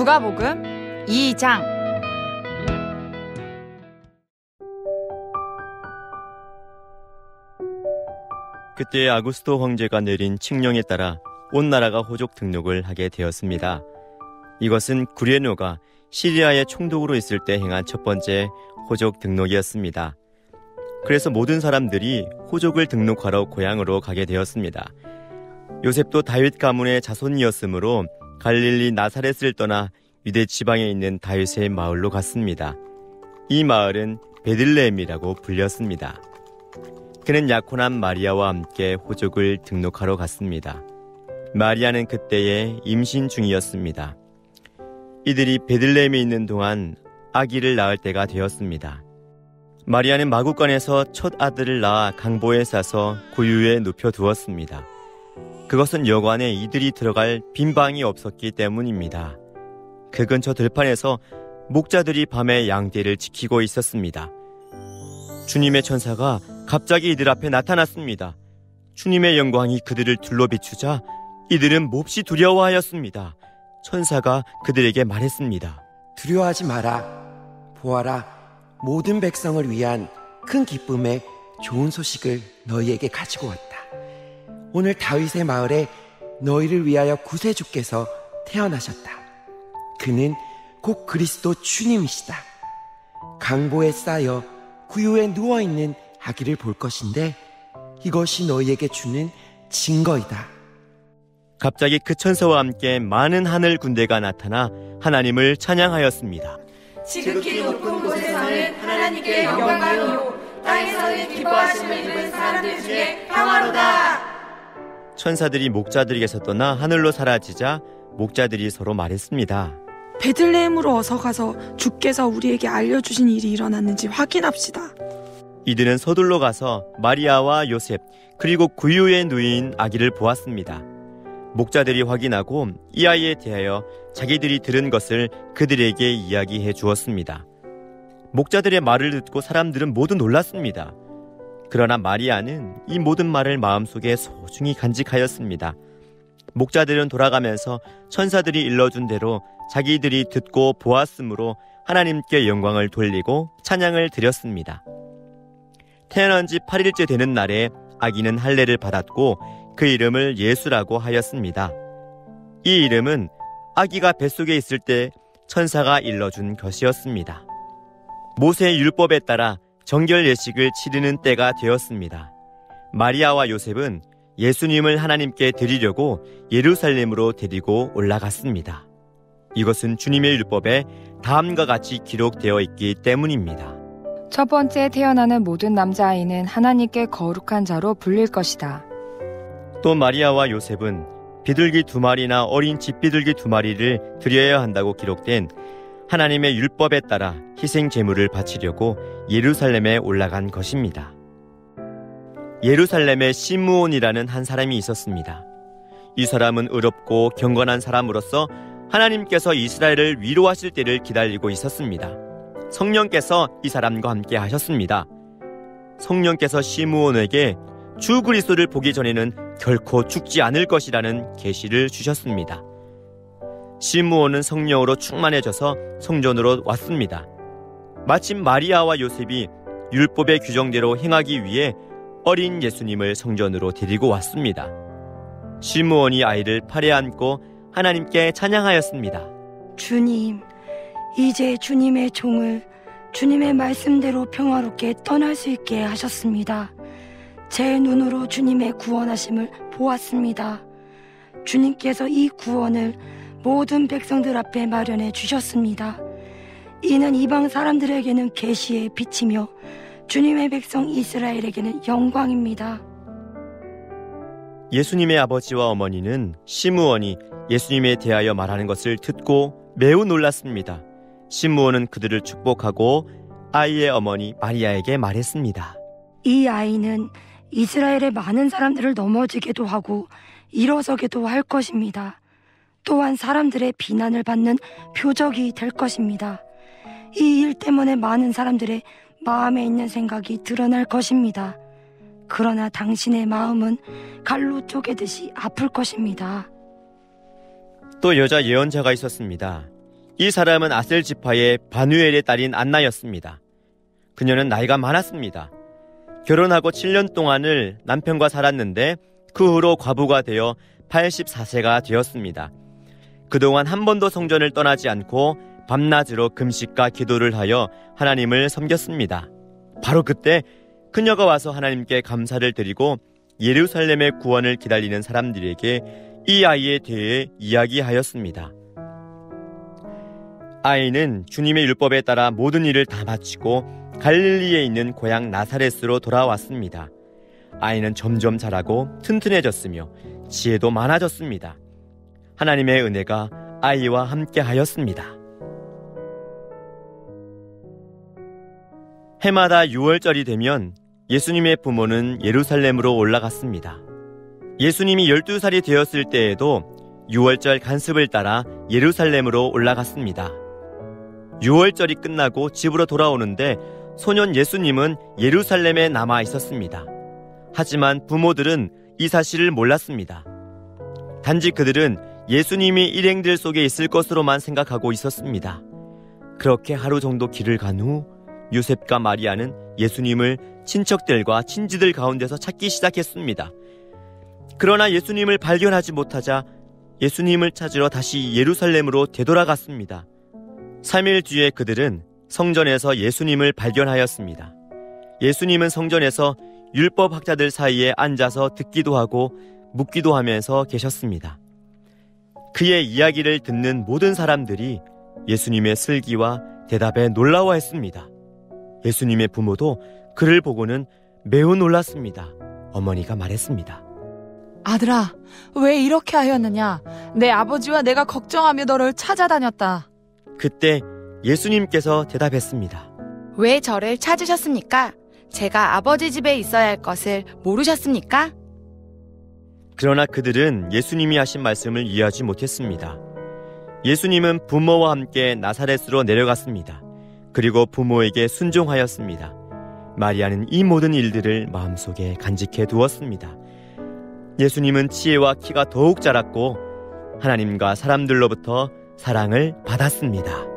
누가복음 2장. 그때 아구스토 황제가 내린 칙령에 따라 온 나라가 호족 등록을 하게 되었습니다. 이것은 구레노가 시리아의 총독으로 있을 때 행한 첫 번째 호족 등록이었습니다. 그래서 모든 사람들이 호족을 등록하러 고향으로 가게 되었습니다. 요셉도 다윗 가문의 자손이었으므로 갈릴리 나사렛을 떠나 유대 지방에 있는 다윗의 마을로 갔습니다. 이 마을은 베들레헴이라고 불렸습니다. 그는 약혼한 마리아와 함께 호족을 등록하러 갔습니다. 마리아는 그때에 임신 중이었습니다. 이들이 베들레헴에 있는 동안 아기를 낳을 때가 되었습니다. 마리아는 마구간에서 첫 아들을 낳아 강보에 싸서 구유에 눕혀두었습니다. 그것은 여관에 이들이 들어갈 빈 방이 없었기 때문입니다. 그 근처 들판에서 목자들이 밤에 양떼를 지키고 있었습니다. 주님의 천사가 갑자기 이들 앞에 나타났습니다. 주님의 영광이 그들을 둘러 비추자 이들은 몹시 두려워하였습니다. 천사가 그들에게 말했습니다. 두려워하지 마라. 보아라, 모든 백성을 위한 큰 기쁨의 좋은 소식을 너희에게 가지고 왔다. 오늘 다윗의 마을에 너희를 위하여 구세주께서 태어나셨다. 그는 곧 그리스도 주님이시다. 강보에 쌓여 구유에 누워있는 아기를 볼 것인데 이것이 너희에게 주는 증거이다. 갑자기 그 천사와 함께 많은 하늘 군대가 나타나 하나님을 찬양하였습니다. 지극히 높은 곳에서는 하나님께 영광이요 땅에서는 기뻐하심을 입은 사람들 중에 평화로다. 천사들이 목자들에게서 떠나 하늘로 사라지자 목자들이 서로 말했습니다. 베들레헴으로 어서 가서 주께서 우리에게 알려주신 일이 일어났는지 확인합시다. 이들은 서둘러 가서 마리아와 요셉 그리고 구유에 누인 아기를 보았습니다. 목자들이 확인하고 이 아이에 대하여 자기들이 들은 것을 그들에게 이야기해 주었습니다. 목자들의 말을 듣고 사람들은 모두 놀랐습니다. 그러나 마리아는 이 모든 말을 마음속에 소중히 간직하였습니다. 목자들은 돌아가면서 천사들이 일러준 대로 자기들이 듣고 보았으므로 하나님께 영광을 돌리고 찬양을 드렸습니다. 태어난 지 8일째 되는 날에 아기는 할례를 받았고 그 이름을 예수라고 하였습니다. 이 이름은 아기가 뱃속에 있을 때 천사가 일러준 것이었습니다. 모세의 율법에 따라 정결 예식을 치르는 때가 되었습니다. 마리아와 요셉은 예수님을 하나님께 드리려고 예루살렘으로 데리고 올라갔습니다. 이것은 주님의 율법에 다음과 같이 기록되어 있기 때문입니다. 첫 번째 태어나는 모든 남자아이는 하나님께 거룩한 자로 불릴 것이다. 또 마리아와 요셉은 비둘기 2마리나 어린 집비둘기 2마리를 드려야 한다고 기록된 하나님의 율법에 따라 희생 제물을 바치려고 예루살렘에 올라간 것입니다. 예루살렘에 시므온이라는 한 사람이 있었습니다. 이 사람은 의롭고 경건한 사람으로서 하나님께서 이스라엘을 위로하실 때를 기다리고 있었습니다. 성령께서 이 사람과 함께 하셨습니다. 성령께서 시므온에게 주 그리스도를 보기 전에는 결코 죽지 않을 것이라는 계시를 주셨습니다. 시므온은 성령으로 충만해져서 성전으로 왔습니다. 마침 마리아와 요셉이 율법의 규정대로 행하기 위해 어린 예수님을 성전으로 데리고 왔습니다. 시므온이 아이를 팔에 안고 하나님께 찬양하였습니다. 주님, 이제 주님의 종을 주님의 말씀대로 평화롭게 떠날 수 있게 하셨습니다. 제 눈으로 주님의 구원하심을 보았습니다. 주님께서 이 구원을 모든 백성들 앞에 마련해 주셨습니다. 이는 이방 사람들에게는 계시의 빛이며 주님의 백성 이스라엘에게는 영광입니다. 예수님의 아버지와 어머니는 시므온이 예수님에 대하여 말하는 것을 듣고 매우 놀랐습니다. 시므온은 그들을 축복하고 아이의 어머니 마리아에게 말했습니다. 이 아이는 이스라엘의 많은 사람들을 넘어지게도 하고 일어서게도 할 것입니다. 또한 사람들의 비난을 받는 표적이 될 것입니다. 이 일 때문에 많은 사람들의 마음에 있는 생각이 드러날 것입니다. 그러나 당신의 마음은 칼로 쪼개듯이 아플 것입니다. 또 여자 예언자가 있었습니다. 이 사람은 아셀 지파의 바누엘의 딸인 안나였습니다. 그녀는 나이가 많았습니다. 결혼하고 7년 동안을 남편과 살았는데 그 후로 과부가 되어 84세가 되었습니다. 그동안 한 번도 성전을 떠나지 않고 밤낮으로 금식과 기도를 하여 하나님을 섬겼습니다. 바로 그때 그녀가 와서 하나님께 감사를 드리고 예루살렘의 구원을 기다리는 사람들에게 이 아이에 대해 이야기하였습니다. 아이는 주님의 율법에 따라 모든 일을 다 마치고 갈릴리에 있는 고향 나사렛으로 돌아왔습니다. 아이는 점점 자라고 튼튼해졌으며 지혜도 많아졌습니다. 하나님의 은혜가 아이와 함께 하였습니다. 해마다 6월절이 되면 예수님의 부모는 예루살렘으로 올라갔습니다. 예수님이 12살이 되었을 때에도 6월절 간습을 따라 예루살렘으로 올라갔습니다. 6월절이 끝나고 집으로 돌아오는데 소년 예수님은 예루살렘에 남아 있었습니다. 하지만 부모들은 이 사실을 몰랐습니다. 단지 그들은 예수님이 일행들 속에 있을 것으로만 생각하고 있었습니다. 그렇게 하루 정도 길을 간 후 요셉과 마리아는 예수님을 친척들과 친지들 가운데서 찾기 시작했습니다. 그러나 예수님을 발견하지 못하자 예수님을 찾으러 다시 예루살렘으로 되돌아갔습니다. 3일 뒤에 그들은 성전에서 예수님을 발견하였습니다. 예수님은 성전에서 율법학자들 사이에 앉아서 듣기도 하고 묻기도 하면서 계셨습니다. 그의 이야기를 듣는 모든 사람들이 예수님의 슬기와 대답에 놀라워했습니다. 예수님의 부모도 그를 보고는 매우 놀랐습니다. 어머니가 말했습니다. 아들아, 왜 이렇게 하였느냐? 내 아버지와 내가 걱정하며 너를 찾아다녔다. 그때 예수님께서 대답했습니다. 왜 저를 찾으셨습니까? 제가 아버지 집에 있어야 할 것을 모르셨습니까? 그러나 그들은 예수님이 하신 말씀을 이해하지 못했습니다. 예수님은 부모와 함께 나사렛으로 내려갔습니다. 그리고 부모에게 순종하였습니다. 마리아는 이 모든 일들을 마음속에 간직해 두었습니다. 예수님은 지혜와 키가 더욱 자랐고 하나님과 사람들로부터 사랑을 받았습니다.